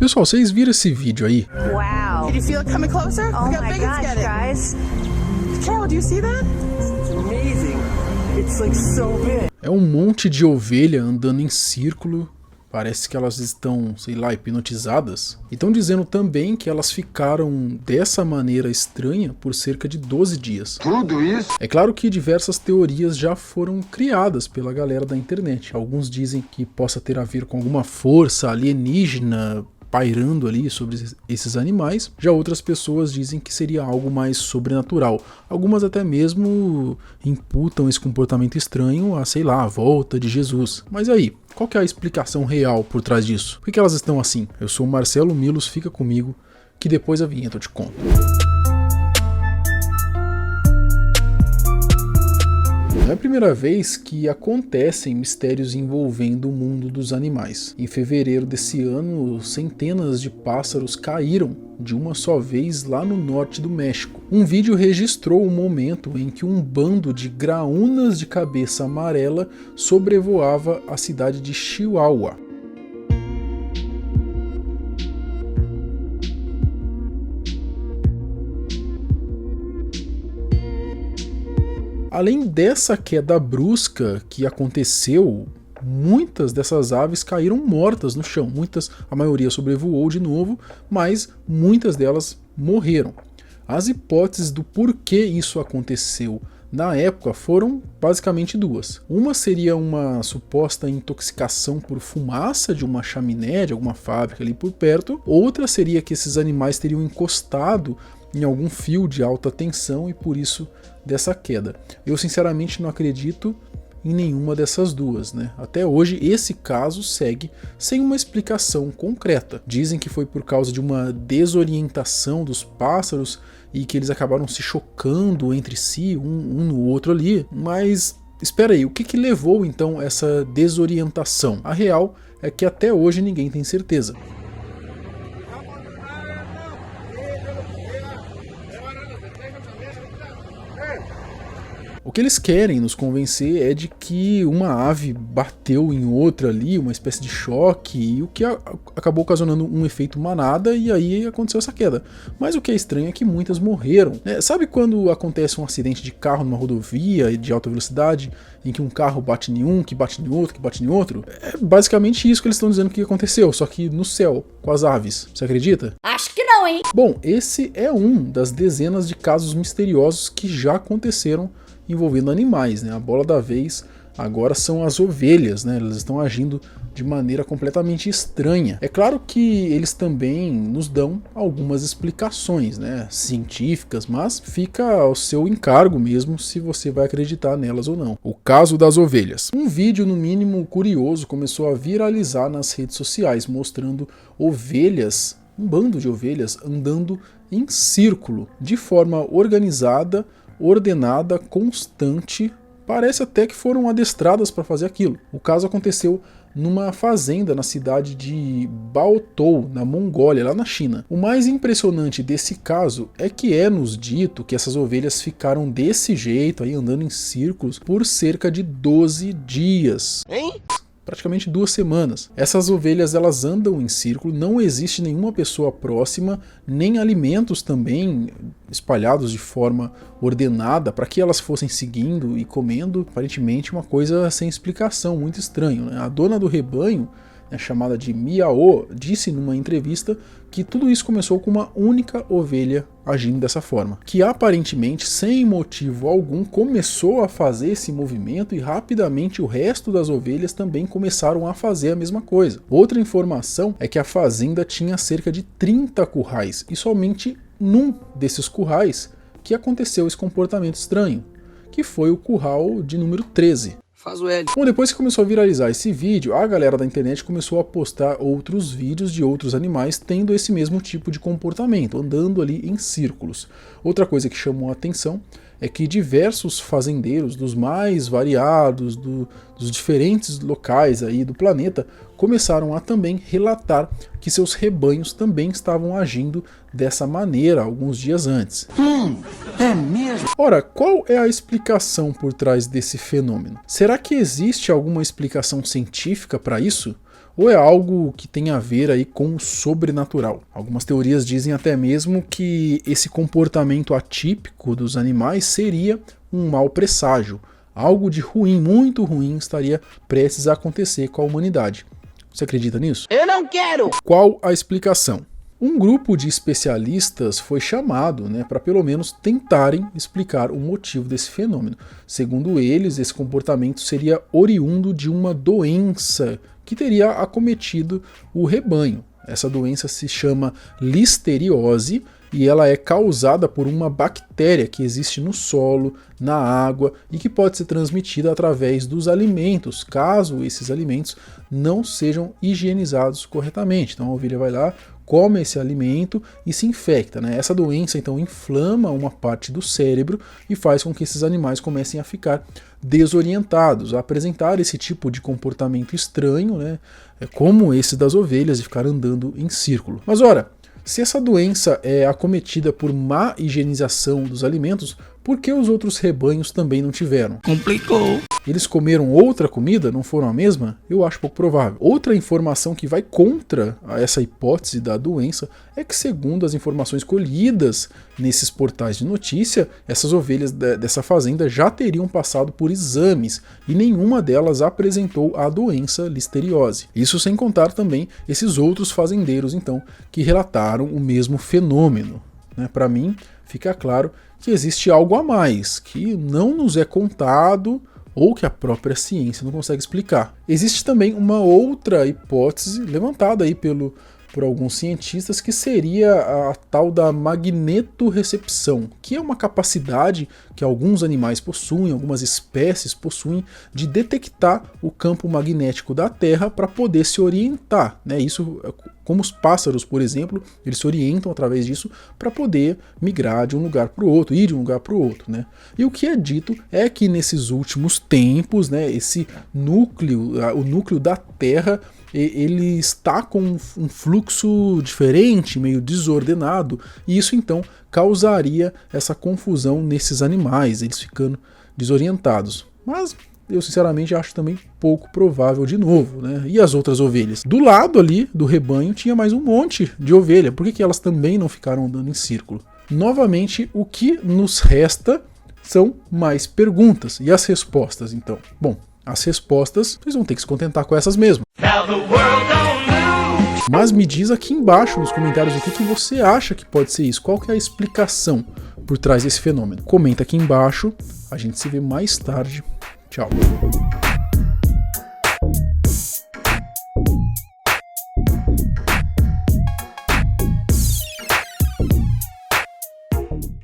Pessoal, vocês viram esse vídeo aí? Wow. Can you feel it coming closer? Oh Look how my big it's gosh, getting. guys. Carol, do you see that? It's amazing. It's like so big. É um monte de ovelha andando em círculo. Parece que elas estão, sei lá, hipnotizadas. E estão dizendo também que elas ficaram dessa maneira estranha por cerca de 12 dias. Tudo isso? É claro que diversas teorias já foram criadas pela galera da internet. Alguns dizem que possa ter a ver com alguma força alienígena pairando ali sobre esses animais. Já outras pessoas dizem que seria algo mais sobrenatural. Algumas até mesmo imputam esse comportamento estranho a, sei lá, a volta de Jesus. Mas aí, qual que é a explicação real por trás disso? Por que elas estão assim? Eu sou o Marcelo Milos, fica comigo que depois da vinheta eu te conto. Não é a primeira vez que acontecem mistérios envolvendo o mundo dos animais. Em fevereiro desse ano, centenas de pássaros caíram de uma só vez lá no norte do México. Um vídeo registrou o momento em que um bando de graúnas de cabeça amarela sobrevoava a cidade de Chihuahua. Além dessa queda brusca que aconteceu, muitas dessas aves caíram mortas no chão. A maioria sobrevoou de novo, mas muitas delas morreram. As hipóteses do porquê isso aconteceu na época foram basicamente duas. Uma seria uma suposta intoxicação por fumaça de uma chaminé, de alguma fábrica ali por perto. Outra seria que esses animais teriam encostado em algum fio de alta tensão e por isso dessa queda. Eu sinceramente não acredito em nenhuma dessas duas, né? Até hoje esse caso segue sem uma explicação concreta. Dizem que foi por causa de uma desorientação dos pássaros e que eles acabaram se chocando entre si, um no outro ali, mas espera aí, o que levou então essa desorientação? A real é que até hoje ninguém tem certeza. O que eles querem nos convencer é de que uma ave bateu em outra ali, uma espécie de choque, e o que acabou ocasionando um efeito manada, e aí aconteceu essa queda. Mas o que é estranho é que muitas morreram. Sabe quando acontece um acidente de carro numa rodovia de alta velocidade, em que um carro bate em um, que bate em outro, que bate em outro? É basicamente isso que eles estão dizendo que aconteceu, só que no céu, com as aves. Você acredita? Acho que não, hein? Bom, esse é um das dezenas de casos misteriosos que já aconteceram envolvendo animais, né? A bola da vez agora são as ovelhas, né? Elas estão agindo de maneira completamente estranha. É claro que eles também nos dão algumas explicações, né, científicas, mas fica ao seu encargo mesmo se você vai acreditar nelas ou não. O caso das ovelhas. Um vídeo, no mínimo curioso, começou a viralizar nas redes sociais, mostrando ovelhas, um bando de ovelhas andando em círculo, de forma organizada, ordenada, constante. Parece até que foram adestradas para fazer aquilo. O caso aconteceu numa fazenda na cidade de Baotou, na Mongólia, lá na China. O mais impressionante desse caso é que nos dito que essas ovelhas ficaram desse jeito, aí andando em círculos, por cerca de 12 dias. Hein? Praticamente 2 semanas. Essas ovelhas elas andam em círculo, não existe nenhuma pessoa próxima, nem alimentos também espalhados de forma ordenada para que elas fossem seguindo e comendo. Aparentemente uma coisa sem explicação, muito estranho, né? A dona do rebanho, chamada de Miao, disse numa entrevista que tudo isso começou com uma única ovelha agindo dessa forma, que aparentemente, sem motivo algum, começou a fazer esse movimento e rapidamente o resto das ovelhas também começaram a fazer a mesma coisa. Outra informação é que a fazenda tinha cerca de 30 currais e somente num desses currais que aconteceu esse comportamento estranho, que foi o curral de número 13. Faz o L. Bom, depois que começou a viralizar esse vídeo, a galera da internet começou a postar outros vídeos de outros animais tendo esse mesmo tipo de comportamento, andando ali em círculos. Outra coisa que chamou a atenção é que diversos fazendeiros dos mais variados, dos diferentes locais aí do planeta, começaram a também relatar que seus rebanhos também estavam agindo dessa maneira alguns dias antes. É mesmo? Ora, qual é a explicação por trás desse fenômeno? Será que existe alguma explicação científica para isso? ou é algo que tem a ver aí com o sobrenatural? Algumas teorias dizem até mesmo que esse comportamento atípico dos animais seria um mau presságio. Algo de ruim, muito ruim, estaria prestes a acontecer com a humanidade. Você acredita nisso? Eu não quero! Qual a explicação? Um grupo de especialistas foi chamado, para pelo menos tentarem explicar o motivo desse fenômeno. Segundo eles, esse comportamento seria oriundo de uma doença que teria acometido o rebanho. Essa doença se chama listeriose e ela é causada por uma bactéria que existe no solo, na água e que pode ser transmitida através dos alimentos, caso esses alimentos não sejam higienizados corretamente. Então a ovelha vai lá, come esse alimento e se infecta. Essa doença então inflama uma parte do cérebro e faz com que esses animais comecem a ficar desorientados, a apresentar esse tipo de comportamento estranho, como esse das ovelhas, de ficar andando em círculo. Mas ora, se essa doença é acometida por má higienização dos alimentos, por que os outros rebanhos também não tiveram? Complicou. Eles comeram outra comida, não foram a mesma? Eu acho pouco provável. Outra informação que vai contra essa hipótese da doença é que, segundo as informações colhidas nesses portais de notícia, essas ovelhas dessa fazenda já teriam passado por exames e nenhuma delas apresentou a doença listeriose. Isso sem contar também esses outros fazendeiros, então, que relataram o mesmo fenômeno. Para mim, fica claro que existe algo a mais, que não nos é contado ou que a própria ciência não consegue explicar. Existe também uma outra hipótese levantada aí por alguns cientistas, que seria a tal da magnetorrecepção, que é uma capacidade que alguns animais possuem, algumas espécies possuem, de detectar o campo magnético da Terra para poder se orientar. Isso, como os pássaros, por exemplo, eles se orientam através disso para poder migrar de um lugar para o outro, ir de um lugar para o outro. E o que é dito é que nesses últimos tempos, esse núcleo, o núcleo da Terra, ele está com um fluxo diferente, meio desordenado, e isso então causaria essa confusão nesses animais, eles ficando desorientados. Mas eu sinceramente acho também pouco provável de novo. E as outras ovelhas? Do lado ali do rebanho tinha mais um monte de ovelha, por que elas também não ficaram andando em círculo? Novamente, o que nos resta são mais perguntas. E as respostas, então? Bom, as respostas, vocês vão ter que se contentar com essas mesmo. Mas me diz aqui embaixo nos comentários o que você acha que pode ser isso. Qual que é a explicação por trás desse fenômeno? Comenta aqui embaixo. A gente se vê mais tarde. Tchau.